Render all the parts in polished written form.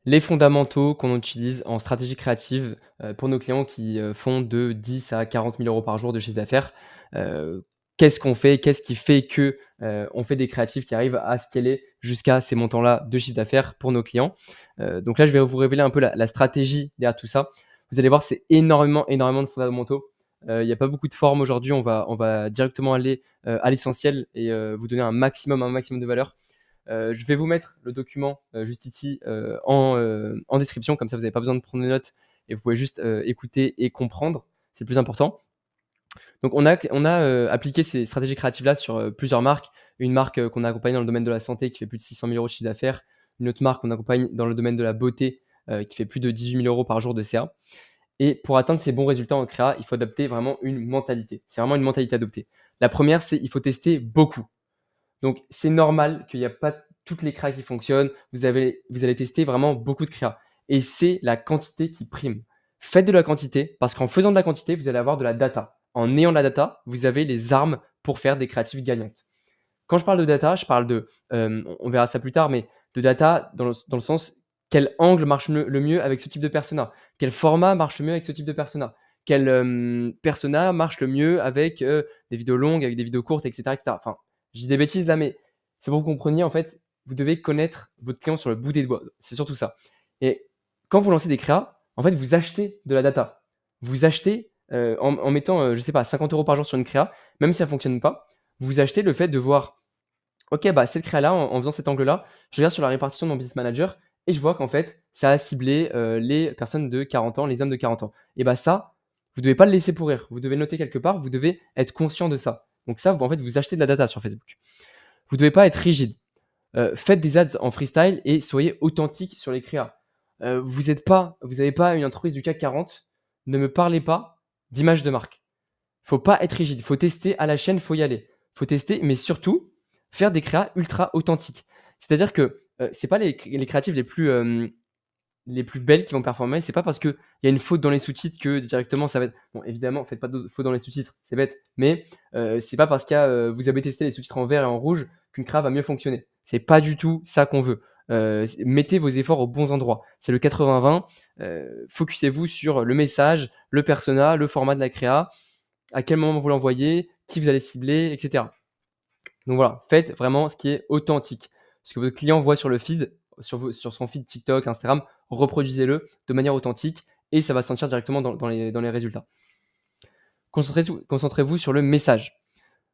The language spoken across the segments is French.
les fondamentaux qu'on utilise en stratégie créative, pour nos clients qui, font de 10 à 40 000 € par jour de chiffre d'affaires. Heu, Qu'est-ce qu'on fait? Qu'est-ce qui fait que, on fait des créatifs qui arrivent à scaler jusqu'à ces montants-là de chiffre d'affaires pour nos clients? Donc là, je vais vous révéler un peu la stratégie derrière tout ça. Vous allez voir, c'est énormément, énormément de fondamentaux. Il y a pas beaucoup de formes aujourd'hui. On va directement aller, à l'essentiel et vous donner un maximum de valeur. Je vais vous mettre le document juste ici en description, comme ça vous n'avez pas besoin de prendre des notes et vous pouvez juste écouter et comprendre, c'est le plus important. Donc on a appliqué ces stratégies créatives-là sur plusieurs marques. Une marque qu'on a accompagnée dans le domaine de la santé qui fait plus de 600 000 € de chiffre d'affaires. Une autre marque qu'on accompagne dans le domaine de la beauté qui fait plus de 18 000 € par jour de CA. Et pour atteindre ces bons résultats en créa, il faut adopter vraiment une mentalité. C'est vraiment une mentalité à adopter. La première, c'est il faut tester beaucoup. Donc, c'est normal qu'il n'y a pas toutes les créas qui fonctionnent. Vous allez tester vraiment beaucoup de créas. Et c'est la quantité qui prime. Faites de la quantité parce qu'en faisant de la quantité, vous allez avoir de la data. En ayant de la data, vous avez les armes pour faire des créatives gagnantes. Quand je parle de data, je parle de, on verra ça plus tard, mais de data dans le sens quel angle marche le mieux avec ce type de persona, quel format marche le mieux avec ce type de persona, quel persona marche le mieux avec des vidéos longues, avec des vidéos courtes, etc., etc. Enfin, je dis des bêtises là, mais c'est pour que vous compreniez, en fait, vous devez connaître votre client sur le bout des doigts. C'est surtout ça. Et quand vous lancez des créas, en fait, vous achetez de la data. Vous achetez en mettant, je sais pas, 50 € par jour sur une créa, même si ça ne fonctionne pas, vous achetez le fait de voir OK, bah, cette créa-là, en faisant cet angle-là, je regarde sur la répartition de mon business manager et je vois qu'en fait, ça a ciblé, les personnes de 40 ans, les hommes de 40 ans. Et bah, ça, vous devez pas le laisser pourrir. Vous devez le noter quelque part, vous devez être conscient de ça. Donc ça, en fait, vous achetez de la data sur Facebook. Vous devez pas être rigide. Faites des ads en freestyle et soyez authentique sur les créas. Vous n'avez pas une entreprise du CAC 40, ne me parlez pas d'image de marque. Faut pas être rigide, faut tester à la chaîne, faut y aller. Faut tester, mais surtout faire des créas ultra authentiques. C'est-à-dire que c'est pas les créatives les plus belles qui vont performer. C'est pas parce qu'il y a une faute dans les sous-titres que directement ça va être. Bon, évidemment, faites pas de faute dans les sous-titres, c'est bête. Mais c'est pas parce qu'il y a, vous avez testé les sous-titres en vert et en rouge qu'une créa va mieux fonctionner. C'est pas du tout ça qu'on veut. Mettez vos efforts aux bons endroits. C'est le 80-20. Focussez-vous sur le message, le persona, le format de la créa, à quel moment vous l'envoyez, qui vous allez cibler, etc. Donc voilà, faites vraiment ce qui est authentique. Ce que votre client voit sur le feed, sur son feed TikTok, Instagram, reproduisez-le de manière authentique et ça va se sentir directement dans les résultats. Concentrez-vous sur le message.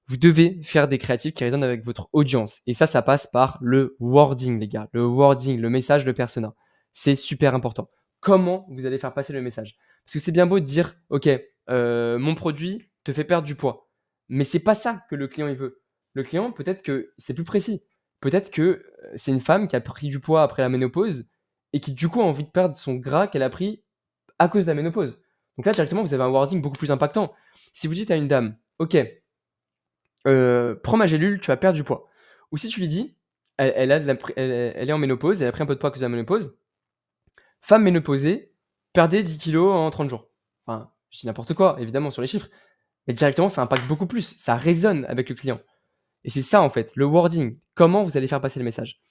Vous devez faire des créatifs qui résonnent avec votre audience. Et ça passe par le wording, les gars. Le wording, le message, le persona. C'est super important. Comment vous allez faire passer le message? Parce que c'est bien beau de dire, OK, mon produit te fait perdre du poids. Mais c'est pas ça que le client il veut. Le client, peut-être que c'est plus précis. Peut-être que c'est une femme qui a pris du poids après la ménopause et qui du coup a envie de perdre son gras qu'elle a pris à cause de la ménopause. Donc là, directement, vous avez un wording beaucoup plus impactant. Si vous dites à une dame, OK, prends ma gélule, tu vas perdre du poids. Ou si tu lui dis, elle est en ménopause, elle a pris un peu de poids à cause de la ménopause. Femme ménopausée, perdez 10 kilos en 30 jours. Enfin, je dis n'importe quoi, évidemment, sur les chiffres. Mais directement, ça impacte beaucoup plus. Ça résonne avec le client. Et c'est ça, en fait, le wording. Comment vous allez faire passer le message.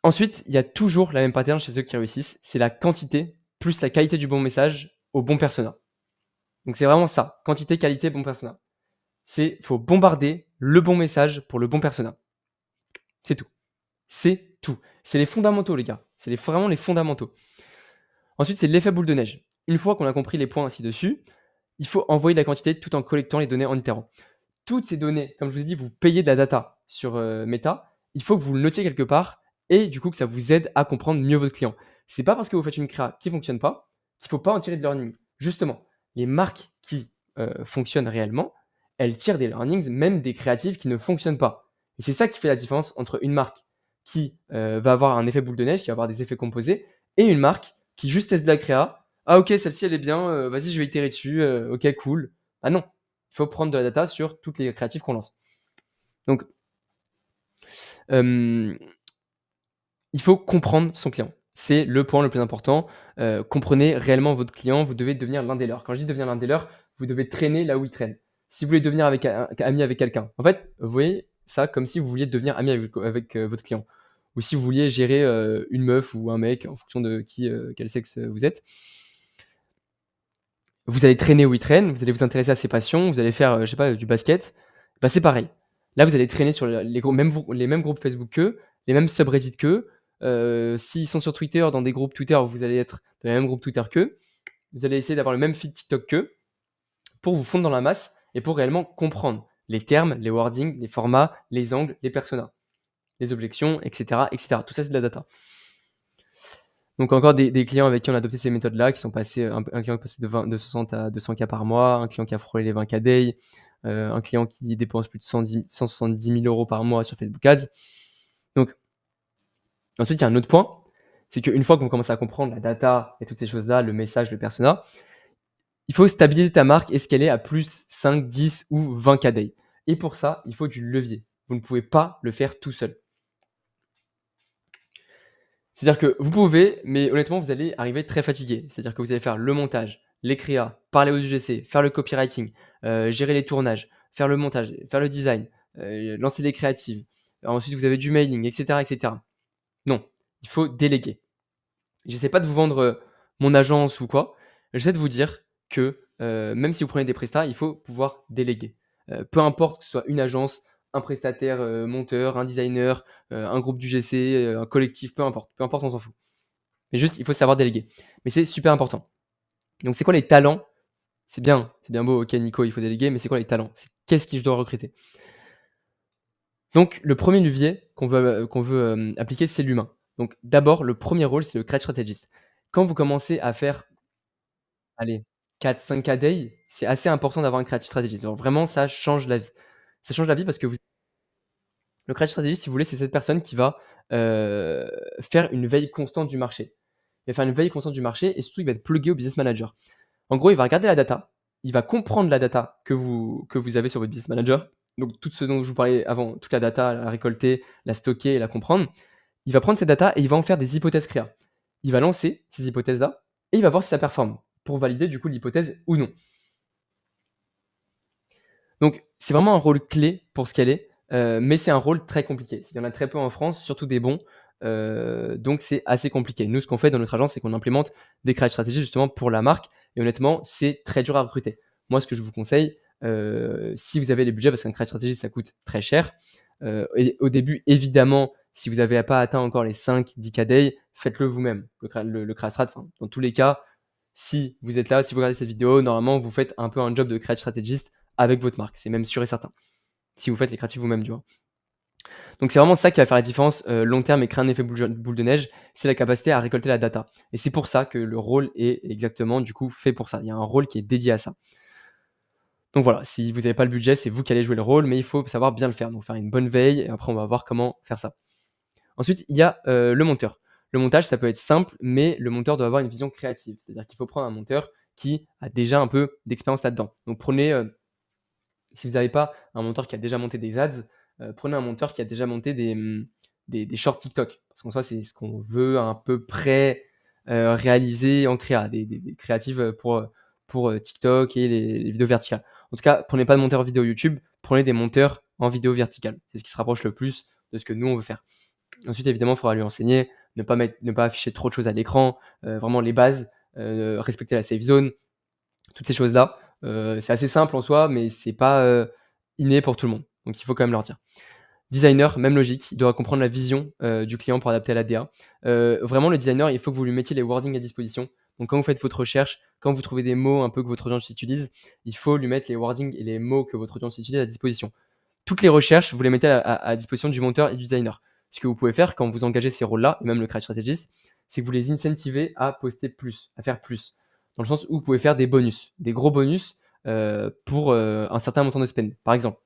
Ensuite, il y a toujours la même pattern chez ceux qui réussissent. C'est la quantité plus la qualité du bon message au bon persona. Donc c'est vraiment ça. Quantité, qualité, bon persona. Faut bombarder le bon message pour le bon persona. C'est tout. C'est tout. C'est les fondamentaux, les gars. C'est vraiment les fondamentaux. Ensuite, c'est l'effet boule de neige. Une fois qu'on a compris les points ci-dessus, il faut envoyer de la quantité tout en collectant les données en itérant. Toutes ces données, comme je vous ai dit, vous payez de la data sur Meta. Il faut que vous le notiez quelque part et du coup que ça vous aide à comprendre mieux votre client. C'est pas parce que vous faites une créa qui fonctionne pas qu'il faut pas en tirer de learning. Justement, les marques qui fonctionnent réellement, elles tirent des learnings, même des créatives qui ne fonctionnent pas. Et c'est ça qui fait la différence entre une marque qui va avoir un effet boule de neige, qui va avoir des effets composés, et une marque qui juste teste de la créa. Ah ok, celle-ci elle est bien, vas-y je vais itérer dessus, ok cool. Ah non, il faut prendre de la data sur toutes les créatives qu'on lance. Donc, il faut comprendre son client. C'est le point le plus important. Comprenez réellement votre client, vous devez devenir l'un des leurs. Quand je dis devenir l'un des leurs, vous devez traîner là où il traîne. Si vous voulez devenir ami avec quelqu'un, en fait, vous voyez ça comme si vous vouliez devenir ami avec votre client. ou si vous vouliez gérer, une meuf ou un mec en fonction de quel sexe, vous êtes. Vous allez traîner où il traîne, vous allez vous intéresser à ses passions, vous allez faire, je sais pas, du basket. Bah, c'est pareil. Là, vous allez traîner sur les mêmes groupes Facebook qu'eux, les mêmes subreddits qu'eux. S'ils sont sur Twitter, dans des groupes Twitter, vous allez être dans les mêmes groupes Twitter qu'eux. Vous allez essayer d'avoir le même feed TikTok qu'eux, pour vous fondre dans la masse et pour réellement comprendre les termes, les wordings, les formats, les angles, les personas, les objections, et cetera, et cetera. Tout ça, c'est de la data. Donc encore des clients avec qui on a adopté ces méthodes-là, qui sont passés, un client qui est passé de 60 à 200 K par mois, un client qui a frôlé les 20 K day, un client qui dépense plus de 170 000 € par mois sur Facebook Ads. Donc ensuite, il y a un autre point, c'est qu'une fois que vous commencez à comprendre la data et toutes ces choses-là, le message, le persona, il faut stabiliser ta marque et scaler à plus 5, 10 ou 20 K day. Et pour ça, il faut du levier. Vous ne pouvez pas le faire tout seul. C'est-à-dire que vous pouvez, mais honnêtement, vous allez arriver très fatigué. C'est-à-dire que vous allez faire le montage, les créas, parler aux UGC, faire le copywriting, gérer les tournages, faire le montage, faire le design, lancer des créatives. Ensuite, vous avez du mailing, etc., etc. Non, il faut déléguer. J'essaie pas de vous vendre mon agence ou quoi. J'essaie de vous dire que même si vous prenez des prestats, il faut pouvoir déléguer. Peu importe que ce soit une agence, un prestataire monteur, un designer, un groupe d'UGC, un collectif, peu importe, on s'en fout. Mais juste, il faut savoir déléguer. Mais c'est super important. Donc, c'est quoi les talents? C'est bien beau, ok Nico, il faut déléguer, mais c'est quoi les talents? Qu'est-ce que je dois recruter? Donc, le premier levier qu'on veut appliquer, c'est l'humain. Donc, d'abord, le premier rôle, c'est le creative strategist. Quand vous commencez à faire, allez, 4-5 K day, c'est assez important d'avoir un creative strategist. Alors vraiment, ça change la vie. Ça change la vie parce que le creative strategist, si vous voulez, c'est cette personne qui va faire une veille constante du marché. Il va faire une veille constante du marché et surtout, il va être plugué au business manager. En gros, il va regarder la data, il va comprendre la data que vous avez sur votre business manager. Donc, tout ce dont je vous parlais avant, toute la data, à la récolter, la stocker et la comprendre. Il va prendre ces data et il va en faire des hypothèses créa. Il va lancer ces hypothèses-là et il va voir si ça performe pour valider du coup l'hypothèse ou non. Donc, c'est vraiment un rôle clé pour ce qu'elle est, mais c'est un rôle très compliqué. Il y en a très peu en France, surtout des bons, donc c'est assez compliqué. Nous, ce qu'on fait dans notre agence, c'est qu'on implémente des creative stratégies justement pour la marque et honnêtement, c'est très dur à recruter. Moi, ce que je vous conseille, si vous avez les budgets, parce qu'un creative stratégie, ça coûte très cher, et au début, évidemment, si vous n'avez pas atteint encore les 5-10 K day, faites-le vous-même. Le creative strat, dans tous les cas, si vous êtes là, si vous regardez cette vidéo, normalement, vous faites un peu un job de creative strategist avec votre marque. C'est même sûr et certain. Si vous faites les créatifs vous-même, tu vois. Donc c'est vraiment ça qui va faire la différence long terme et créer un effet boule de neige, c'est la capacité à récolter la data. Et c'est pour ça que le rôle est exactement du coup fait pour ça. Il y a un rôle qui est dédié à ça. Donc voilà, si vous n'avez pas le budget, c'est vous qui allez jouer le rôle, mais il faut savoir bien le faire. Donc faire une bonne veille et après on va voir comment faire ça. Ensuite, il y a le monteur. Le montage, ça peut être simple, mais le monteur doit avoir une vision créative. C'est-à-dire qu'il faut prendre un monteur qui a déjà un peu d'expérience là-dedans. Donc prenez si vous n'avez pas un monteur qui a déjà monté des ads, prenez un monteur qui a déjà monté des shorts TikTok. Parce qu'en soi, c'est ce qu'on veut à peu près réaliser en créa, des créatives pour TikTok et les vidéos verticales. En tout cas, prenez pas de monteur vidéo YouTube, prenez des monteurs en vidéo verticale. C'est ce qui se rapproche le plus de ce que nous, on veut faire. Ensuite, évidemment, il faudra lui enseigner, ne pas afficher trop de choses à l'écran, vraiment les bases, respecter la safe zone, toutes ces choses-là. C'est assez simple en soi, mais c'est pas inné pour tout le monde. Donc il faut quand même leur dire. Designer, même logique, il doit comprendre la vision du client pour adapter à la DA. Vraiment, le designer, il faut que vous lui mettiez les wordings à disposition. Donc quand vous faites votre recherche, quand vous trouvez des mots un peu que votre audience utilise, il faut lui mettre les wordings et les mots que votre audience utilise à disposition. Toutes les recherches, vous les mettez à disposition du monteur et du designer. Ce que vous pouvez faire quand vous engagez ces rôles-là, et même le creative strategist, c'est que vous les incentivez à poster plus, à faire plus. Dans le sens où vous pouvez faire des bonus, des gros bonus pour un certain montant de spend. Par exemple,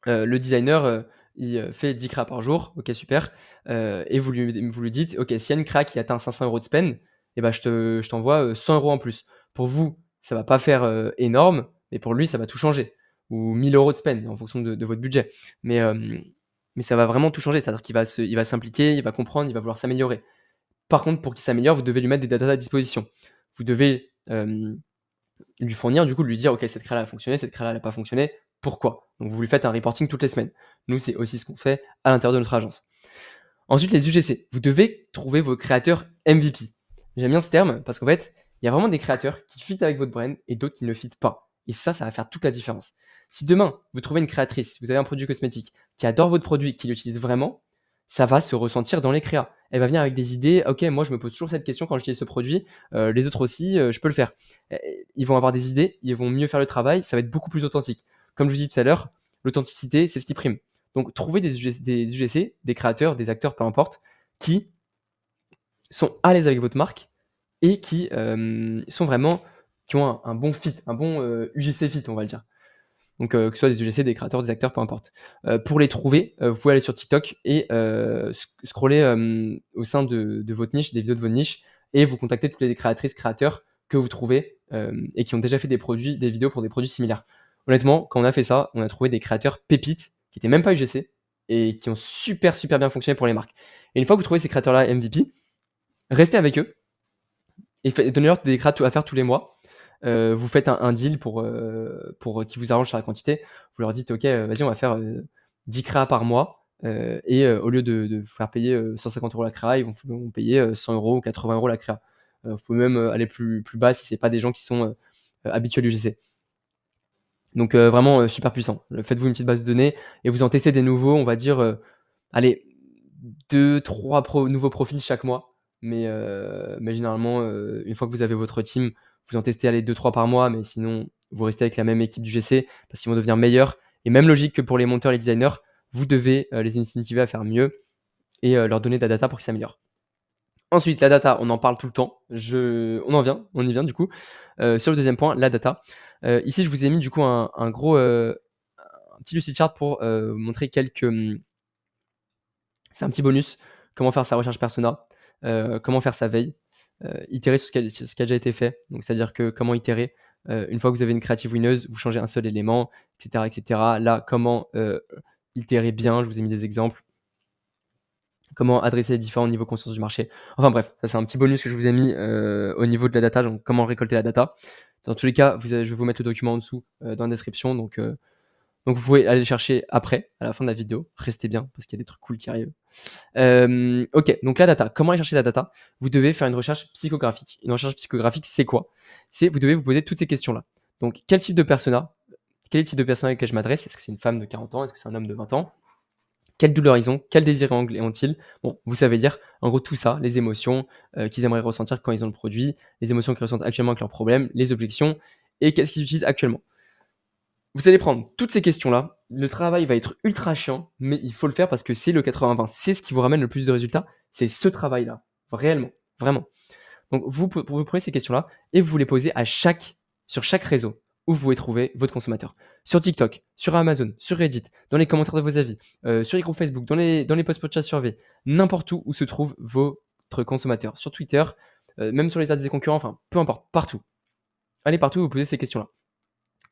le designer, il fait 10 CRA par jour, ok super, et vous lui dites, ok, s'il y a une CRA qui atteint 500 € de spend, eh ben, je t'envoie 100 € en plus. Pour vous, ça va pas faire énorme, mais pour lui, ça va tout changer. Ou 1000 € de spend en fonction de votre budget. Mais ça va vraiment tout changer, c'est-à-dire qu'il va s'impliquer, il va comprendre, il va vouloir s'améliorer. Par contre, pour qu'il s'améliore, vous devez lui mettre des data à disposition. Vous devez lui fournir, du coup, lui dire, ok, cette créa a fonctionné, cette créa n'a pas fonctionné, pourquoi? Donc vous lui faites un reporting toutes les semaines. Nous, c'est aussi ce qu'on fait à l'intérieur de notre agence. Ensuite, les UGC. Vous devez trouver vos créateurs MVP. J'aime bien ce terme parce qu'en fait, il y a vraiment des créateurs qui fit avec votre brand et d'autres qui ne le fit pas. Et ça va faire toute la différence. Si demain, vous trouvez une créatrice, vous avez un produit cosmétique qui adore votre produit, qui l'utilise vraiment, ça va se ressentir dans les créas. Elle va venir avec des idées. Ok, moi, je me pose toujours cette question quand j'utilise ce produit. Les autres aussi, je peux le faire. Ils vont avoir des idées, ils vont mieux faire le travail. Ça va être beaucoup plus authentique. Comme je vous dis tout à l'heure, l'authenticité, c'est ce qui prime. Donc, trouvez des UGC, des créateurs, des acteurs, peu importe, qui sont à l'aise avec votre marque et qui sont vraiment, qui ont un bon fit, un bon UGC fit, on va le dire. Donc, que ce soit des UGC, des créateurs, des acteurs, peu importe. Pour les trouver, vous pouvez aller sur TikTok et scroller au sein de votre niche, des vidéos de votre niche, et vous contacter toutes les créatrices, créateurs que vous trouvez et qui ont déjà fait des vidéos pour des produits similaires. Honnêtement, quand on a fait ça, on a trouvé des créateurs pépites qui n'étaient même pas UGC et qui ont super bien fonctionné pour les marques. Et une fois que vous trouvez ces créateurs-là MVP, restez avec eux et donnez-leur des créas à faire tous les mois. Vous faites un deal pour qui vous arrange sur la quantité. Vous leur dites, OK, vas-y, on va faire 10 créas par mois. Et au lieu de vous faire payer 150 € la créa, ils vont payer 100 € ou 80 € la créa. Vous pouvez même aller plus bas si ce n'est pas des gens qui sont habitués à l'UGC. Donc vraiment super puissant. Faites-vous une petite base de données et vous en testez des nouveaux, on va dire, allez, 2-3 nouveaux profils chaque mois. Mais généralement, une fois que vous avez votre team, vous en testez 2-3 par mois, mais sinon, vous restez avec la même équipe du GC parce qu'ils vont devenir meilleurs. Et même logique que pour les monteurs et les designers, vous devez les incentiver à faire mieux et leur donner de la data pour qu'ils s'améliorent. Ensuite, la data, on en parle tout le temps. On y vient du coup. Sur le deuxième point, la data. Ici, je vous ai mis du coup un petit Lucid Chart pour montrer quelques. C'est un petit bonus. Comment faire sa recherche persona, comment faire sa veille, itérer sur ce qui a déjà été fait. Donc, c'est-à-dire que comment itérer. Une fois que vous avez une créative winneuse, vous changez un seul élément, etc. Là, comment itérer bien. Je vous ai mis des exemples. Comment adresser les différents niveaux de conscience du marché. Enfin bref, ça c'est un petit bonus que je vous ai mis au niveau de la data, donc comment récolter la data. Dans tous les cas, je vais vous mettre le document en dessous dans la description, donc vous pouvez aller le chercher après, à la fin de la vidéo. Restez bien, parce qu'il y a des trucs cool qui arrivent. Ok, donc la data. Comment aller chercher la data? Vous devez faire une recherche psychographique. Une recherche psychographique, c'est quoi? Vous devez vous poser toutes ces questions-là. Donc, quel type de persona? Quel est le type de persona auquel je m'adresse? Est-ce que c'est une femme de 40 ans? Est-ce que c'est un homme de 20 ans? Quelle douleur ils ont? Quel désir ont-ils? Bon, vous savez dire, en gros, tout ça, les émotions qu'ils aimeraient ressentir quand ils ont le produit, les émotions qu'ils ressentent actuellement avec leurs problèmes, les objections, et qu'est-ce qu'ils utilisent actuellement. Vous allez prendre toutes ces questions-là. Le travail va être ultra chiant, mais il faut le faire parce que c'est le 80-20. C'est ce qui vous ramène le plus de résultats. C'est ce travail-là. Réellement. Vraiment. Donc, vous prenez ces questions-là et vous les posez sur chaque réseau où vous pouvez trouver votre consommateur. Sur TikTok, sur Amazon, sur Reddit, dans les commentaires de vos avis, sur les groupes Facebook, dans les posts podcast surveillés, n'importe où se trouve votre consommateur. Sur Twitter, même sur les ads des concurrents, enfin, peu importe, partout. Allez partout, vous posez ces questions-là.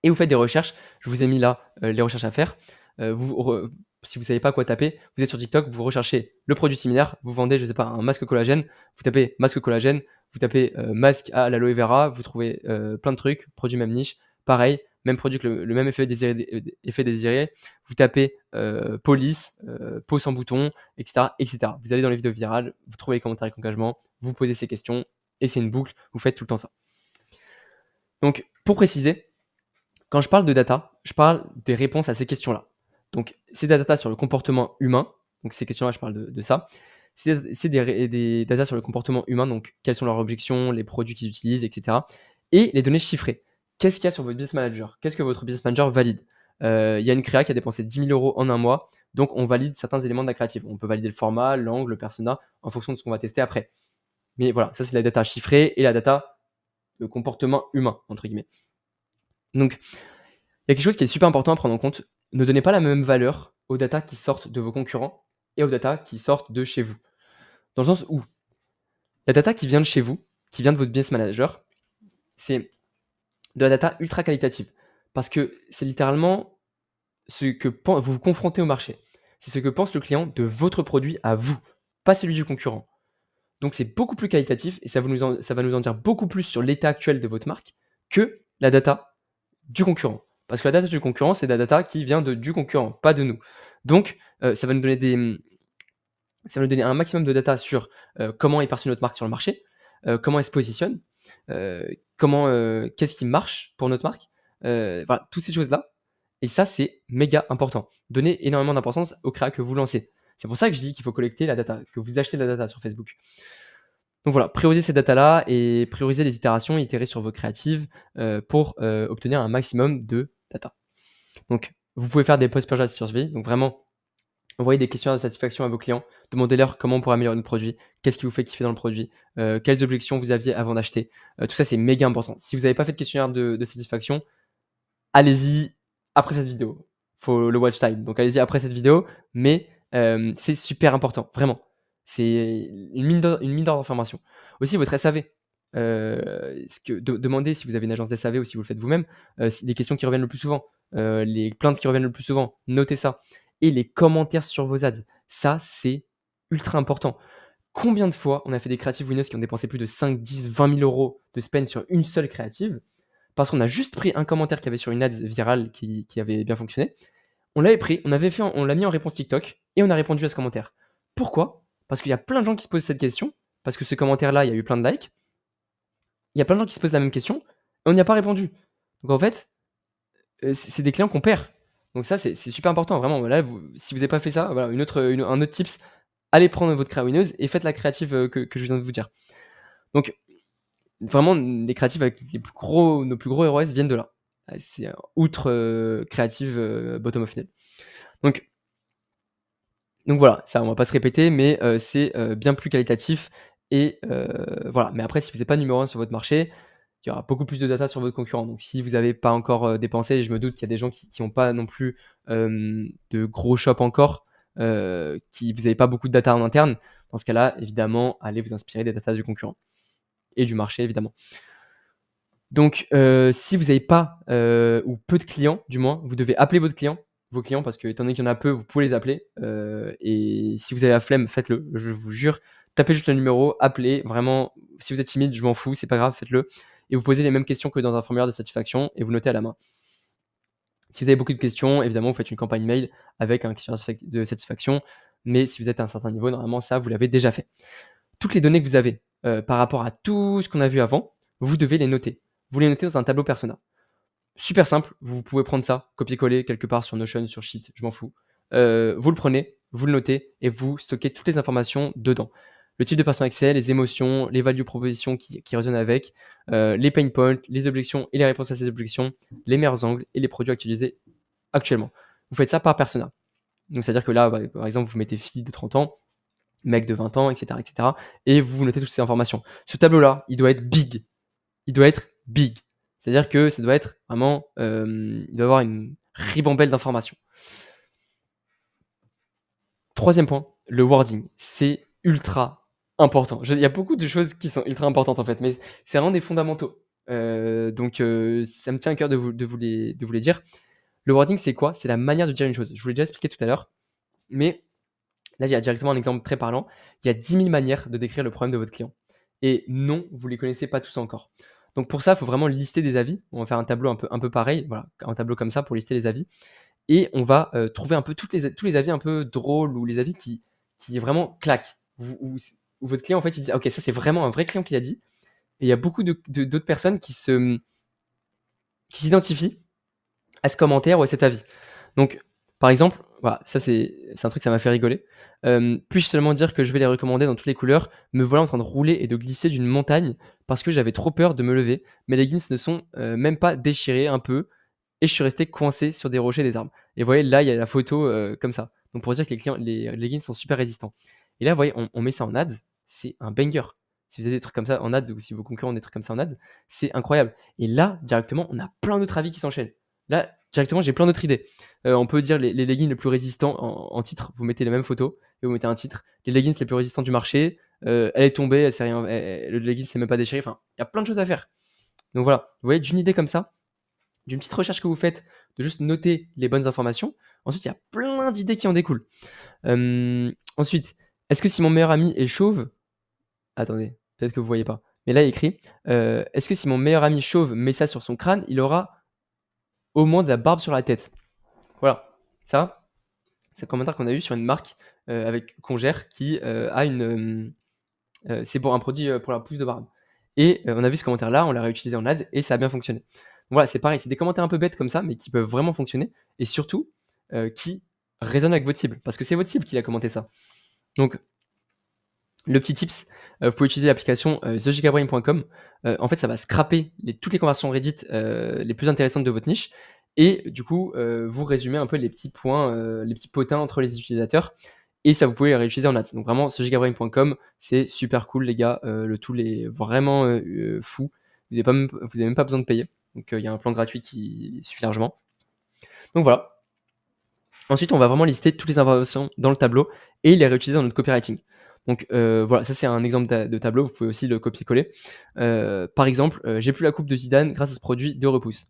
Et vous faites des recherches. Je vous ai mis là les recherches à faire. Si vous ne savez pas quoi taper, vous êtes sur TikTok, vous recherchez le produit similaire, vous vendez, je ne sais pas, un masque collagène, vous tapez masque collagène, vous tapez masque à l'aloe vera, vous trouvez plein de trucs, produit même niche, pareil, même produit que le même effet désiré, vous tapez police, peau sans bouton, etc. Vous allez dans les vidéos virales, vous trouvez les commentaires avec engagement, vous posez ces questions, et c'est une boucle, vous faites tout le temps ça. Donc, pour préciser, quand je parle de data, je parle des réponses à ces questions-là. Donc, c'est des data sur le comportement humain. Donc, ces questions-là, je parle de ça. C'est des data sur le comportement humain. Donc, quelles sont leurs objections, les produits qu'ils utilisent, etc. Et les données chiffrées. Qu'est-ce qu'il y a sur votre business manager? Qu'est-ce que votre business manager valide? Il y a une créa qui a dépensé 10 000 € en un mois. Donc, on valide certains éléments de la créative. On peut valider le format, l'angle, le persona, en fonction de ce qu'on va tester après. Mais voilà, ça, c'est la data chiffrée et la data de comportement humain, entre guillemets. Donc, il y a quelque chose qui est super important à prendre en compte. Ne donnez pas la même valeur aux data qui sortent de vos concurrents et aux data qui sortent de chez vous. Dans le sens où la data qui vient de chez vous, qui vient de votre business manager, c'est de la data ultra qualitative. Parce que c'est littéralement ce que vous vous confrontez au marché. C'est ce que pense le client de votre produit à vous, pas celui du concurrent. Donc c'est beaucoup plus qualitatif et ça va nous en dire beaucoup plus sur l'état actuel de votre marque que la data du concurrent. Parce que la data du concurrent, c'est la data qui vient du concurrent, pas de nous. Donc, ça va nous donner Ça va nous donner un maximum de data sur comment est perçue notre marque sur le marché, comment elle se positionne, qu'est-ce qui marche pour notre marque, voilà, toutes ces choses-là. Et ça, c'est méga important. Donnez énormément d'importance aux créas que vous lancez. C'est pour ça que je dis qu'il faut collecter la data, que vous achetez de la data sur Facebook. Donc voilà, prioriser ces datas-là et prioriser les itérations, itérer sur vos créatives pour obtenir un maximum de data. Donc, vous pouvez faire des post-purchase surveys. Donc vraiment, envoyez des questions de satisfaction à vos clients. Demandez-leur comment on pourrait améliorer notre produit, qu'est-ce qui vous fait kiffer dans le produit, quelles objections vous aviez avant d'acheter. Tout ça, c'est méga important. Si vous n'avez pas fait de questionnaire de satisfaction, allez-y après cette vidéo. Faut le watch time. Donc allez-y après cette vidéo, mais c'est super important, vraiment. C'est une mine d'or d'information. Aussi, votre SAV. Demandez si vous avez une agence d'SAV ou si vous le faites vous-même, des questions qui reviennent le plus souvent, les plaintes qui reviennent le plus souvent, notez ça. Et les commentaires sur vos ads, ça c'est ultra important. Combien de fois on a fait des creative winners qui ont dépensé plus de 5, 10, 20 000 euros de spend sur une seule créative parce qu'on a juste pris un commentaire qu'il y avait sur une ads virale qui avait bien fonctionné. On l'avait pris, on l'a mis en réponse TikTok et on a répondu à ce commentaire. Pourquoi? Parce qu'il y a plein de gens qui se posent cette question, parce que ce commentaire-là, il y a eu plein de likes. Il y a plein de gens qui se posent la même question et on n'y a pas répondu. Donc en fait, c'est des clients qu'on perd. Donc ça, c'est super important. Vraiment, là, si vous n'avez pas fait ça, voilà, un autre tips, allez prendre votre créa winneuse et faites la créative que je viens de vous dire. Donc, vraiment, les créatives avec nos plus gros ROS viennent de là. C'est outre créative bottom of funnel. Donc voilà, ça, on va pas se répéter, mais c'est bien plus qualitatif. Et voilà. Mais après, si vous n'êtes pas numéro 1 sur votre marché, il y aura beaucoup plus de data sur votre concurrent. Donc si vous n'avez pas encore dépensé, et je me doute qu'il y a des gens qui n'ont pas non plus de gros shops encore, vous n'avez pas beaucoup de data en interne, dans ce cas-là, évidemment, allez vous inspirer des data du concurrent et du marché, évidemment. Donc si vous n'avez pas ou peu de clients, du moins, vous devez appeler vos clients, parce que étant donné qu'il y en a peu, vous pouvez les appeler. Et si vous avez la flemme, faites-le, je vous jure. Tapez juste le numéro, appelez, vraiment. Si vous êtes timide, je m'en fous, c'est pas grave, faites-le. Et vous posez les mêmes questions que dans un formulaire de satisfaction et vous notez à la main. Si vous avez beaucoup de questions, évidemment, vous faites une campagne mail avec un questionnaire de satisfaction. Mais si vous êtes à un certain niveau, normalement, ça, vous l'avez déjà fait. Toutes les données que vous avez par rapport à tout ce qu'on a vu avant, vous devez les noter. Vous les notez dans un tableau persona. Super simple, vous pouvez prendre ça, copier-coller quelque part sur Notion, sur Sheet, je m'en fous. Vous le prenez, vous le notez et vous stockez toutes les informations dedans. Le type de persona Excel, les émotions, les value propositions qui résonnent avec, les pain points, les objections et les réponses à ces objections, les meilleurs angles et les produits utilisés actuellement. Vous faites ça par persona. Donc c'est-à-dire que là, par exemple, vous mettez fille de 30 ans, mec de 20 ans, etc., etc. Et vous notez toutes ces informations. Ce tableau-là, il doit être big. Il doit être big. C'est-à-dire que ça doit être vraiment, il doit avoir une ribambelle d'informations. Troisième point, le wording. C'est ultra important. Il y a beaucoup de choses qui sont ultra importantes en fait, mais c'est vraiment des fondamentaux. Donc ça me tient à cœur de vous les dire. Le wording, c'est quoi? C'est la manière de dire une chose. Je vous l'ai déjà expliqué tout à l'heure, mais là, il y a directement un exemple très parlant. Il y a 10 000 manières de décrire le problème de votre client. Et non, vous ne les connaissez pas tous encore. Donc pour ça, il faut vraiment lister des avis. On va faire un tableau un peu pareil, voilà, un tableau comme ça pour lister les avis. Et on va trouver un peu tous les avis un peu drôles ou les avis qui vraiment claquent. Où votre client, en fait, il dit, ok, ça c'est vraiment un vrai client qui l'a dit. Et il y a beaucoup d'autres personnes qui s'identifient à ce commentaire ou à cet avis. Donc, par exemple, voilà, ça c'est un truc, ça m'a fait rigoler. Puis-je seulement dire que je vais les recommander dans toutes les couleurs? Me voilà en train de rouler et de glisser d'une montagne parce que j'avais trop peur de me lever. Mes leggings ne sont même pas déchirés un peu et je suis resté coincé sur des rochers, des arbres. Et vous voyez, là, il y a la photo comme ça. Donc pour dire que les leggings sont super résistants. Et là, vous voyez, on met ça en ads, c'est un banger. Si vous avez des trucs comme ça en ads ou si vos concurrents ont des trucs comme ça en ads, c'est incroyable. Et là, directement, on a plein d'autres avis qui s'enchaînent. Là, directement, j'ai plein d'autres idées. On peut dire les leggings les plus résistants en titre. Vous mettez les mêmes photos et vous mettez un titre. Les leggings les plus résistants du marché. Elle est tombée, elle s'est rien, le legging s'est même pas déchiré. Enfin, il y a plein de choses à faire. Donc voilà, vous voyez, d'une idée comme ça, d'une petite recherche que vous faites, de juste noter les bonnes informations. Ensuite, il y a plein d'idées qui en découlent. Ensuite, est-ce que si mon meilleur ami est chauve, attendez, peut-être que vous voyez pas, mais là il écrit, est-ce que si mon meilleur ami chauve met ça sur son crâne, il aura au moins de la barbe sur la tête? Voilà, ça, c'est un commentaire qu'on a eu sur une marque avec qu'on gère qui, a une, c'est pour un produit, pour la pousse de barbe et on a vu ce commentaire-là, on l'a réutilisé en ads et ça a bien fonctionné. Voilà, c'est pareil, c'est des commentaires un peu bêtes comme ça, mais qui peuvent vraiment fonctionner et surtout, qui résonnent avec votre cible parce que c'est votre cible qui a commenté ça. Donc le petit tips, vous pouvez utiliser l'application, thegigabrain.com. En fait, ça va scraper toutes les conversations Reddit, les plus intéressantes de votre niche et du coup, vous résumer un peu les petits points, les petits potins entre les utilisateurs et ça, vous pouvez les réutiliser en ads. Donc vraiment, thegigabrain.com, c'est super cool les gars, le tool est vraiment, fou. Vous avez même pas besoin de payer. Donc il y a un plan gratuit qui suffit largement. Donc voilà. Ensuite, on va vraiment lister toutes les informations dans le tableau et les réutiliser dans notre copywriting. Donc voilà, ça c'est un exemple de tableau, vous pouvez aussi le copier-coller. Par exemple, j'ai plus la coupe de Zidane grâce à ce produit de repousse.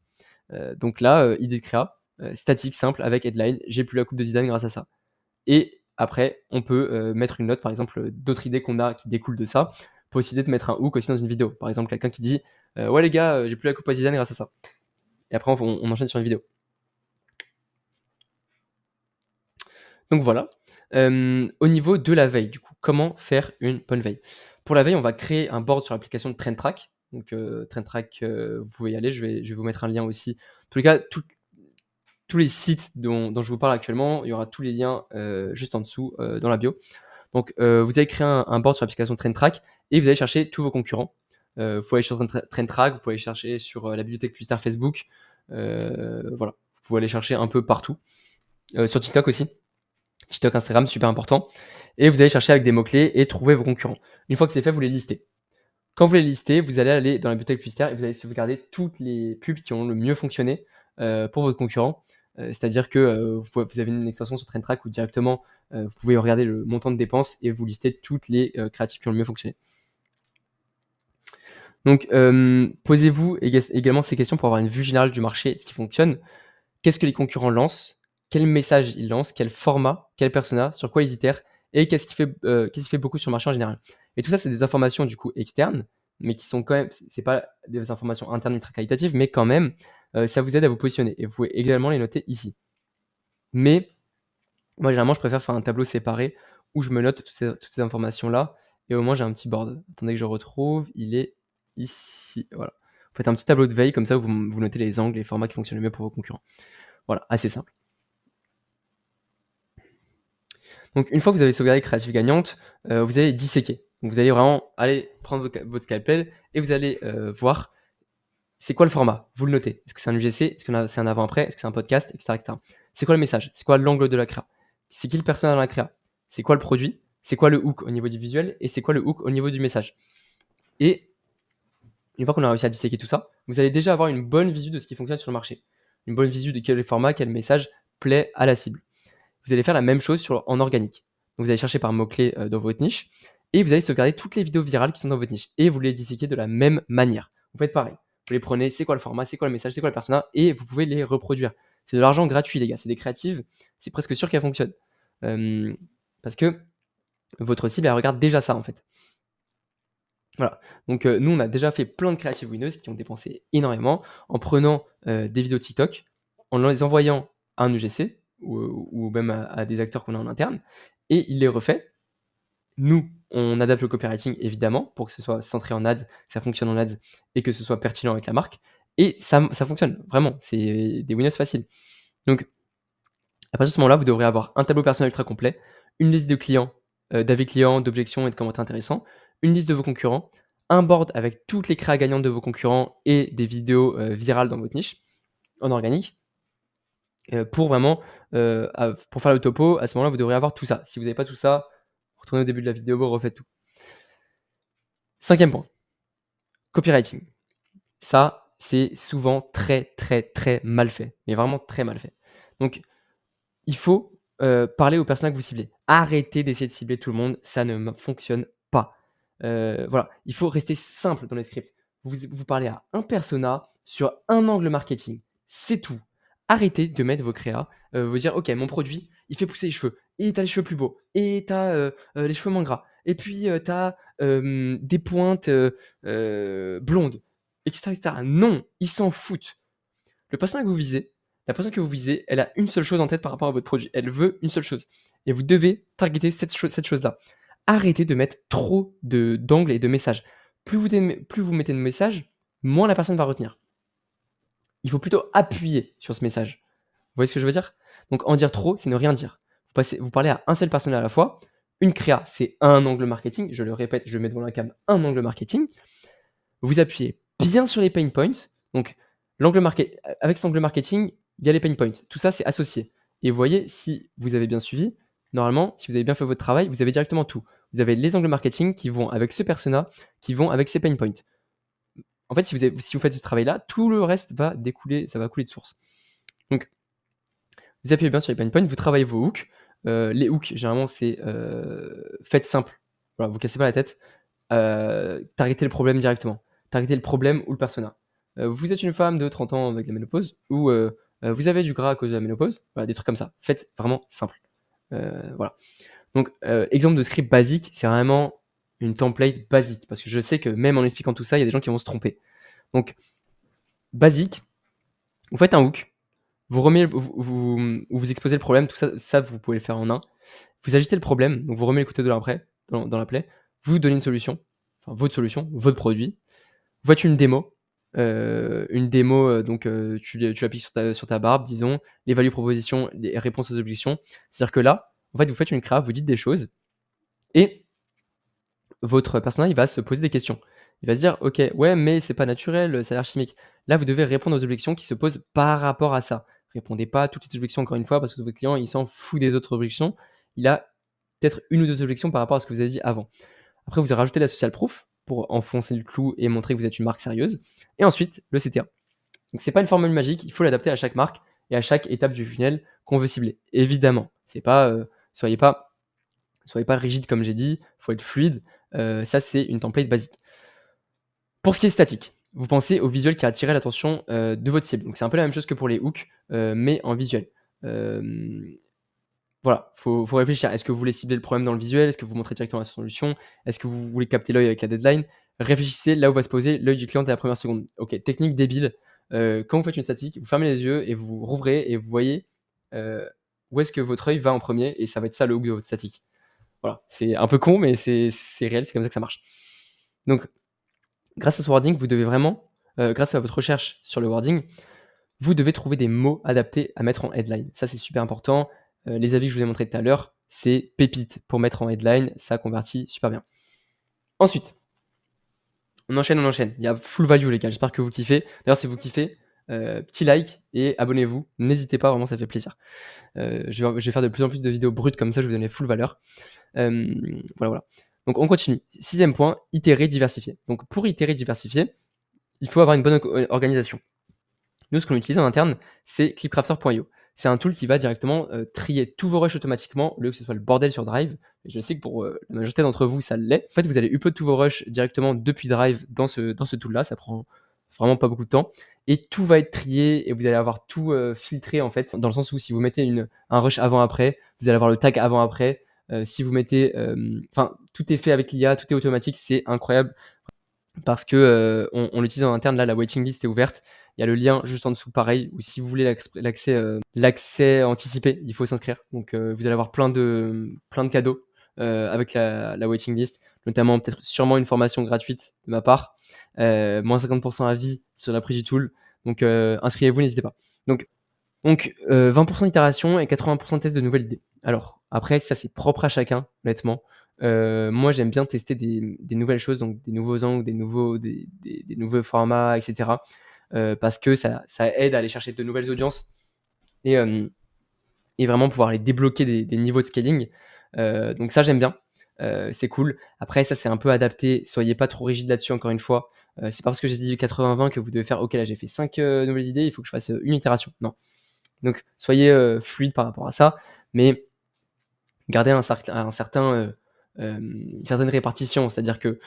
Donc là, idée de créa, statique simple avec headline, j'ai plus la coupe de Zidane grâce à ça. Et après, on peut mettre une note, par exemple, d'autres idées qu'on a qui découlent de ça. On peut aussi de mettre un hook aussi dans une vidéo. Par exemple, quelqu'un qui dit ouais les gars, j'ai plus la coupe à Zidane grâce à ça. Et après, on enchaîne sur une vidéo. Donc voilà. Au niveau de la veille, du coup, comment faire une bonne veille? Pour la veille, on va créer un board sur l'application de TrendTrack. Donc TrendTrack, vous pouvez y aller, je vais vous mettre un lien aussi. En tous les cas, tous les sites dont je vous parle actuellement, il y aura tous les liens juste en dessous dans la bio. Donc vous allez créer un board sur l'application TrendTrack et vous allez chercher tous vos concurrents. Vous pouvez aller sur TrendTrack, vous pouvez aller chercher sur la bibliothèque publicitaire Facebook. Voilà, vous pouvez aller chercher un peu partout. Sur TikTok aussi. TikTok, Instagram, super important. Et vous allez chercher avec des mots-clés et trouver vos concurrents. Une fois que c'est fait, vous les listez. Quand vous les listez, vous allez aller dans la bibliothèque publicitaire et vous allez sauvegarder toutes les pubs qui ont le mieux fonctionné pour votre concurrent. C'est-à-dire que vous avez une extension sur TrendTrack où directement vous pouvez regarder le montant de dépenses et vous listez toutes les créatifs qui ont le mieux fonctionné. Donc, posez-vous également ces questions pour avoir une vue générale du marché et de ce qui fonctionne. Qu'est-ce que les concurrents lancent? Quel message ils lancent? Quel format? Quel persona? Sur quoi ils itèrent? Et qu'est-ce qui fait beaucoup sur le marché en général? Et tout ça, c'est des informations du coup externes, mais qui sont quand même, c'est pas des informations internes ultra qualitatives, mais quand même, ça vous aide à vous positionner. Et vous pouvez également les noter ici. Mais moi, généralement, je préfère faire un tableau séparé où je me note toutes ces informations-là. Et au moins, j'ai un petit board. Attendez que je retrouve. Il est ici. Voilà. Vous faites un petit tableau de veille, comme ça, vous notez les angles, les formats qui fonctionnent le mieux pour vos concurrents. Voilà, assez simple. Donc, une fois que vous avez sauvegardé Créative Gagnante, vous allez disséquer. Donc, vous allez vraiment aller prendre votre scalpel et vous allez voir c'est quoi le format. Vous le notez. Est-ce que c'est un UGC? Est-ce que c'est un avant-après? Est-ce que c'est un podcast? Etc. etc. C'est quoi le message? C'est quoi l'angle de la créa? C'est qui le personnage dans la créa? C'est quoi le produit? C'est quoi le hook au niveau du visuel? Et c'est quoi le hook au niveau du message? Et une fois qu'on a réussi à disséquer tout ça, vous allez déjà avoir une bonne visu de ce qui fonctionne sur le marché. Une bonne visu de quel format, quel message plaît à la cible. Vous allez faire la même chose en organique. Donc vous allez chercher par mots-clés dans votre niche et vous allez sauvegarder toutes les vidéos virales qui sont dans votre niche et vous les disséquer de la même manière. Vous faites pareil. Vous les prenez, c'est quoi le format, c'est quoi le message, c'est quoi le persona et vous pouvez les reproduire. C'est de l'argent gratuit, les gars. C'est des créatives. C'est presque sûr qu'elles fonctionnent. Parce que votre cible, elle regarde déjà ça en fait. Voilà. Donc nous, on a déjà fait plein de créatives winneuses qui ont dépensé énormément en prenant des vidéos TikTok, en les envoyant à un UGC ou même à des acteurs qu'on a en interne, et il les refait. Nous, on adapte le copywriting évidemment pour que ce soit centré en ads, que ça fonctionne en ads et que ce soit pertinent avec la marque. Et ça fonctionne vraiment. C'est des winners faciles. Donc, à partir de ce moment-là, vous devrez avoir un tableau personnel ultra complet, une liste de clients, d'avis clients, d'objections et de commentaires intéressants, une liste de vos concurrents, un board avec toutes les créas gagnantes de vos concurrents et des vidéos virales dans votre niche, en organique. Pour vraiment, pour faire le topo, à ce moment-là, vous devrez avoir tout ça. Si vous n'avez pas tout ça, retournez au début de la vidéo, vous refaites tout. 5e point, copywriting. Ça, c'est souvent très, très, très mal fait, mais vraiment très mal fait. Donc, il faut parler aux personnes que vous ciblez. Arrêtez d'essayer de cibler tout le monde, ça ne fonctionne pas. Voilà, il faut rester simple dans les scripts. Vous parlez à un persona sur un angle marketing, c'est tout. Arrêtez de mettre vos créas, vous dire ok, mon produit, il fait pousser les cheveux, et t'as les cheveux plus beaux, et t'as les cheveux moins gras, et puis t'as des pointes blondes, etc., etc. Non, ils s'en foutent. Le persona que vous visez, la personne que vous visez, elle a une seule chose en tête par rapport à votre produit. Elle veut une seule chose. Et vous devez targeter cette chose-là. Arrêtez de mettre trop d'angles et de messages. Plus vous mettez de messages, moins la personne va retenir. Il faut plutôt appuyer sur ce message. Vous voyez ce que je veux dire? Donc en dire trop, c'est ne rien dire. Vous parlez à un seul personne à la fois. Une créa, c'est un angle marketing. Je le répète, je mets devant la cam un angle marketing. Vous appuyez bien sur les pain points. Donc avec cet angle marketing, il y a les pain points. Tout ça, c'est associé. Et vous voyez, si vous avez bien suivi, normalement, si vous avez bien fait votre travail, vous avez directement tout. Vous avez les angles marketing qui vont avec ce persona, qui vont avec ces pain points. En fait, si vous faites ce travail-là, tout le reste va découler, ça va couler de source. Donc, vous appuyez bien sur les pain points, vous travaillez vos hooks. Les hooks, généralement, c'est faites simple. Voilà, vous cassez pas la tête. Targetez le problème directement. Targetez le problème ou le persona. Vous êtes une femme de 30 ans avec la ménopause, ou vous avez du gras à cause de la ménopause. Voilà, des trucs comme ça. Faites vraiment simple. Voilà. Donc, exemple de script basique, c'est vraiment une template basique. Parce que je sais que même en expliquant tout ça, il y a des gens qui vont se tromper. Donc, basique, vous faites un hook, vous exposez le problème, tout ça, vous pouvez le faire en un. Vous agitez le problème, donc vous remettez le couteau dans la plaie, vous donnez une solution, enfin votre solution, votre produit. Vous faites une démo, donc tu l'appliques sur ta barbe, disons, les value propositions, les réponses aux objections. C'est-à-dire que là, en fait, vous faites une créa, vous dites des choses, et votre personnage, il va se poser des questions. Il va se dire, ok, ouais, mais c'est pas naturel, ça a l'air chimique. Là, vous devez répondre aux objections qui se posent par rapport à ça. Répondez pas à toutes les objections encore une fois, parce que votre client, il s'en fout des autres objections. Il a peut-être une ou deux objections par rapport à ce que vous avez dit avant. Après, vous avez rajouté la social proof pour enfoncer le clou et montrer que vous êtes une marque sérieuse. Et ensuite, le CTA. Donc, c'est pas une formule magique, il faut l'adapter à chaque marque et à chaque étape du funnel qu'on veut cibler. Évidemment, c'est pas, soyez pas rigide comme j'ai dit, il faut être fluide. Ça, c'est une template basique. Pour ce qui est statique, vous pensez au visuel qui a attiré l'attention de votre cible. Donc, c'est un peu la même chose que pour les hooks, mais en visuel. Voilà, faut réfléchir. Est-ce que vous voulez cibler le problème dans le visuel? Est-ce que vous montrez directement la solution? Est-ce que vous voulez capter l'œil avec la deadline? Réfléchissez là où va se poser l'œil du client à la première seconde. Ok, technique débile. Quand vous faites une statique, vous fermez les yeux et vous rouvrez et vous voyez où est-ce que votre œil va en premier, et ça va être ça le hook de votre statique. Voilà, c'est un peu con, mais c'est réel, c'est comme ça que ça marche. Donc, grâce à ce wording, vous devez vraiment, grâce à votre recherche sur le wording, vous devez trouver des mots adaptés à mettre en headline. Ça, c'est super important. Les avis que je vous ai montrés tout à l'heure, c'est pépite pour mettre en headline. Ça convertit super bien. Ensuite, on enchaîne. Il y a full value, les gars. J'espère que vous kiffez. D'ailleurs, si vous kiffez, petit like et abonnez-vous. N'hésitez pas, vraiment, ça fait plaisir. Je vais faire de plus en plus de vidéos brutes comme ça, je vous donne les full valeur. Voilà. Donc, on continue. 6e point, itérer, diversifier. Donc, pour itérer, diversifier, il faut avoir une bonne organisation. Nous, ce qu'on utilise en interne, c'est clipcrafter.io. C'est un tool qui va directement trier tous vos rushs automatiquement, au lieu que ce soit le bordel sur Drive. Et je sais que pour la majorité d'entre vous, ça l'est. En fait, vous allez upload tous vos rushs directement depuis Drive dans ce tool-là. Ça prend vraiment pas beaucoup de temps. Et tout va être trié et vous allez avoir tout filtré, en fait, dans le sens où si vous mettez un rush avant-après, vous allez avoir le tag avant-après. Si vous mettez... Enfin, tout est fait avec l'IA, tout est automatique, c'est incroyable. Parce que on l'utilise en interne, là, la waiting list est ouverte. Il y a le lien juste en dessous, pareil, où si vous voulez l'accès anticipé, il faut s'inscrire. Donc, vous allez avoir plein de cadeaux avec la waiting list, notamment sûrement une formation gratuite de ma part, moins 50% à vie sur la prise du tool. Donc, inscrivez-vous, n'hésitez pas. Donc 20% d'itération et 80% de test de nouvelles idées. Alors, après, ça, c'est propre à chacun, honnêtement. Moi, j'aime bien tester des nouvelles choses, donc des nouveaux angles, des nouveaux formats, etc. Parce que ça aide à aller chercher de nouvelles audiences et vraiment pouvoir les débloquer des niveaux de scaling. Donc ça, j'aime bien. C'est cool. Après, ça, c'est un peu adapté. Soyez pas trop rigide là-dessus, encore une fois. C'est pas parce que j'ai dit 80-20 que vous devez faire, ok, là, j'ai fait 5 nouvelles idées, il faut que je fasse une itération. Non. Donc, soyez fluide par rapport à ça, mais gardez une certaine répartition. C'est-à-dire que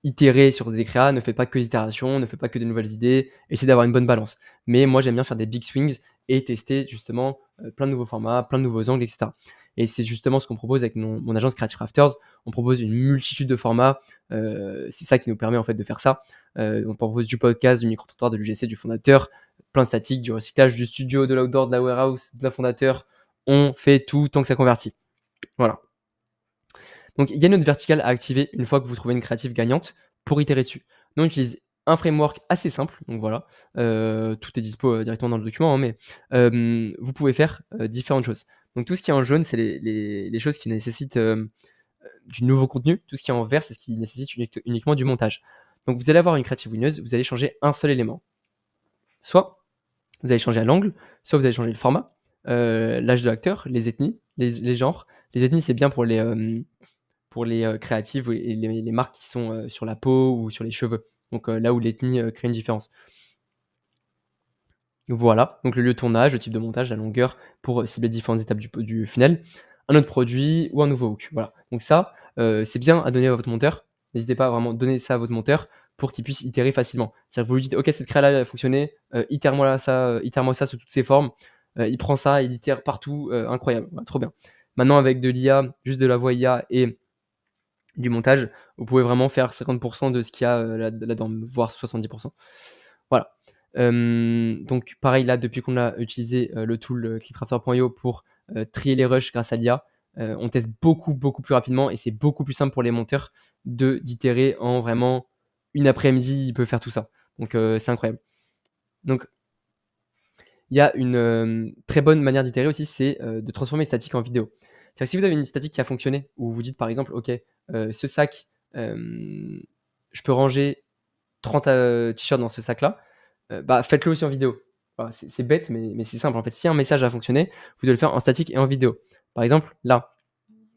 itérer sur des créas, ne faites pas que des itérations, ne faites pas que de nouvelles idées, essayez d'avoir une bonne balance. Mais moi, j'aime bien faire des big swings et tester justement plein de nouveaux formats, plein de nouveaux angles, etc. Et c'est justement ce qu'on propose avec mon agence Creative Crafters. On propose une multitude de formats. C'est ça qui nous permet en fait de faire ça. On propose du podcast, du micro-trottoir, de l'UGC, du fondateur, plein de statique, du recyclage, du studio, de l'outdoor, de la warehouse, de la fondateur. On fait tout tant que ça convertit. Voilà. Donc, il y a une autre verticale à activer une fois que vous trouvez une créative gagnante pour itérer dessus. Nous, on utilise un framework assez simple. Donc voilà, tout est dispo directement dans le document, hein, mais vous pouvez faire différentes choses. Donc, tout ce qui est en jaune, c'est les choses qui nécessitent du nouveau contenu. Tout ce qui est en vert, c'est ce qui nécessite uniquement du montage. Donc, vous allez avoir une créative winneuse, vous allez changer un seul élément. Soit vous allez changer l'angle, soit vous allez changer le format, l'âge de l'acteur, les ethnies, les genres. Les ethnies, c'est bien pour les créatives et les marques qui sont sur la peau ou sur les cheveux. Donc là où l'ethnie crée une différence. Voilà, donc le lieu de tournage, le type de montage, la longueur pour cibler différentes étapes du funnel, un autre produit ou un nouveau hook. Voilà, donc ça, c'est bien à donner à votre monteur. N'hésitez pas à vraiment donner ça à votre monteur pour qu'il puisse itérer facilement. C'est-à-dire que vous lui dites, ok, cette créa-là elle a fonctionné, itère-moi ça sous toutes ses formes. Il prend ça, il itère partout, incroyable, voilà, trop bien. Maintenant, avec de l'IA, juste de la voix IA et du montage, vous pouvez vraiment faire 50% de ce qu'il y a là-dedans, voire 70%. Voilà. Donc pareil là, depuis qu'on a utilisé le tool clipcrafter.io pour trier les rushs grâce à l'IA, on teste beaucoup plus rapidement et c'est beaucoup plus simple pour les monteurs d'itérer en vraiment une après-midi, il peut faire tout ça. Donc c'est incroyable. Donc il y a une très bonne manière d'itérer aussi, c'est de transformer les statiques en vidéo. C'est-à-dire que si vous avez une statique qui a fonctionné, où vous dites par exemple, ok, ce sac, je peux ranger 30 t-shirts dans ce sac-là, bah, faites-le aussi en vidéo. Voilà, c'est bête, mais c'est simple. En fait, si un message a fonctionné, vous devez le faire en statique et en vidéo. Par exemple, là,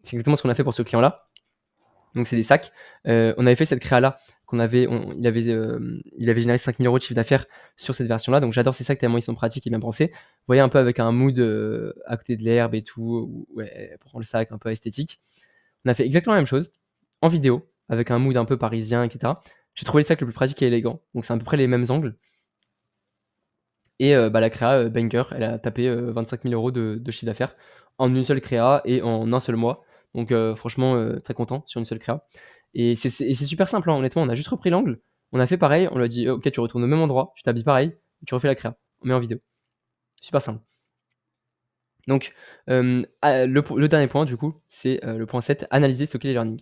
c'est exactement ce qu'on a fait pour ce client-là. Donc, c'est des sacs. On avait fait cette créa-là, il avait généré 5 000 € de chiffre d'affaires sur cette version-là. Donc, j'adore ces sacs tellement ils sont pratiques et bien pensés. Vous voyez, un peu avec un mood à côté de l'herbe et tout, ouais, pour rendre le sac un peu esthétique. On a fait exactement la même chose en vidéo, avec un mood un peu parisien, etc. J'ai trouvé le sac le plus pratique et élégant. Donc, c'est à peu près les mêmes angles. Et bah, la créa banger, elle a tapé 25 000 € de chiffre d'affaires en une seule créa et en un seul mois. Donc franchement, très content sur une seule créa. Et c'est super simple, hein, honnêtement. On a juste repris l'angle, on a fait pareil, on lui a dit ok, tu retournes au même endroit, tu t'habilles pareil, et tu refais la créa. On met en vidéo. Super simple. Donc le dernier point, du coup, c'est le point 7, analyser, stocker les learnings.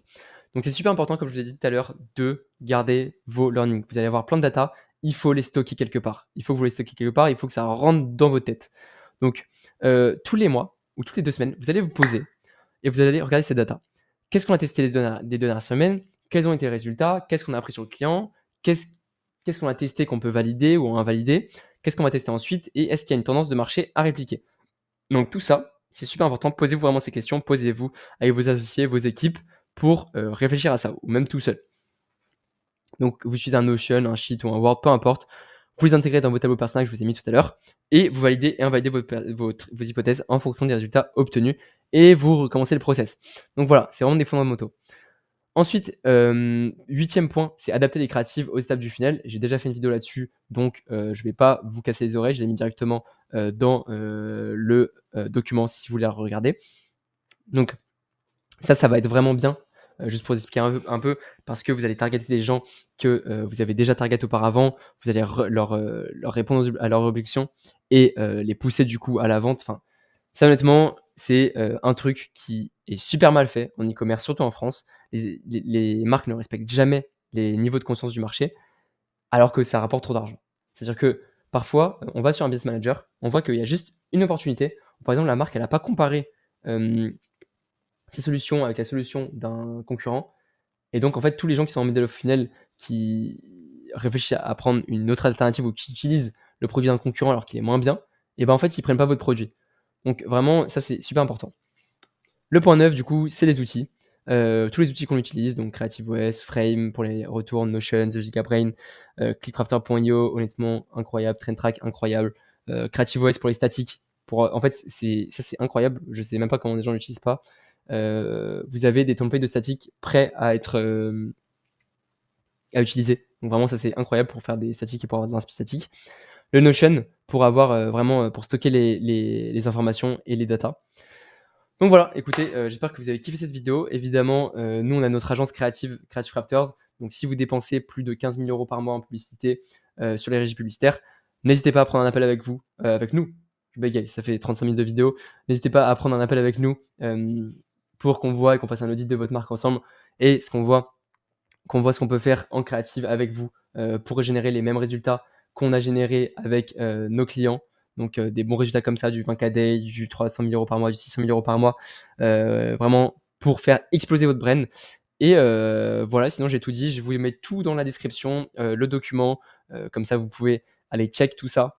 Donc c'est super important, comme je vous ai dit tout à l'heure, de garder vos learnings. Vous allez avoir plein de data, il faut les stocker quelque part. Il faut que vous les stockez quelque part, il faut que ça rentre dans vos têtes. Donc tous les mois ou toutes les 2 semaines, vous allez vous poser et vous allez regarder ces data. Qu'est-ce qu'on a testé des dernières semaines? Quels ont été les résultats? Qu'est-ce qu'on a appris sur le client? Qu'est-ce qu'on a testé qu'on peut valider ou invalider? Qu'est-ce qu'on va tester ensuite? Et est-ce qu'il y a une tendance de marché à répliquer? Donc tout ça, c'est super important. Posez-vous vraiment ces questions, posez-vous avec vos associés, vos équipes pour réfléchir à ça, ou même tout seul. Donc vous utilisez un Notion, un Sheet ou un Word, peu importe. Vous les intégrez dans vos tableaux personnels que je vous ai mis tout à l'heure et vous validez et invalidez vos hypothèses en fonction des résultats obtenus et vous recommencez le process. Donc voilà, c'est vraiment des fondamentaux. Ensuite, 8e point, c'est adapter les créatives aux étapes du funnel. J'ai déjà fait une vidéo là-dessus, donc je ne vais pas vous casser les oreilles. Je l'ai mis directement dans le document si vous voulez la regarder. Donc ça va être vraiment bien, juste pour vous expliquer un peu, parce que vous allez targeter des gens que vous avez déjà target auparavant. Vous allez leur répondre à leurs objections et les pousser du coup à la vente. Enfin, ça honnêtement, c'est un truc qui est super mal fait en e-commerce, surtout en France. Les marques ne respectent jamais les niveaux de conscience du marché, alors que ça rapporte trop d'argent. C'est-à-dire que parfois, on va sur un business manager, on voit qu'il y a juste une opportunité. Par exemple, la marque, elle n'a pas comparé ses solutions avec la solution d'un concurrent. Et donc, en fait, tous les gens qui sont en middle of funnel, qui réfléchissent à prendre une autre alternative ou qui utilisent le produit d'un concurrent alors qu'il est moins bien, et ben en fait, ils prennent pas votre produit. Donc vraiment, ça c'est super important. Le point 9, du coup, c'est les outils. Tous les outils qu'on utilise, donc CreativeOS, Frame pour les retours, Notion, The Gigabrain, Clickcrafter.io, honnêtement, incroyable, TrendTrack, incroyable, CreativeOS pour les statiques. En fait, ça c'est incroyable, je sais même pas comment les gens l'utilisent pas. Vous avez des templates de statiques prêts à être à utiliser. Donc vraiment, ça c'est incroyable pour faire des statiques et pour avoir des inspi statiques. Le Notion pour avoir vraiment pour stocker les informations et les datas. Donc voilà, écoutez, j'espère que vous avez kiffé cette vidéo. Évidemment, nous, on a notre agence créative, Creative Crafters. Donc, si vous dépensez plus de 15 000 € par mois en publicité sur les régies publicitaires, N'hésitez pas à prendre un appel avec nous. Je bégaye, ça fait 35 minutes de vidéo. N'hésitez pas à prendre un appel avec nous pour qu'on voit et qu'on fasse un audit de votre marque ensemble et qu'on voit ce qu'on peut faire en créative avec vous pour générer les mêmes résultats qu'on a générés avec nos clients. Donc des bons résultats comme ça, du 20K day, du 300 000 euros par mois, du 600 000 euros par mois, vraiment pour faire exploser votre brand. Et voilà, sinon j'ai tout dit, je vous mets tout dans la description, le document, comme ça vous pouvez aller check tout ça.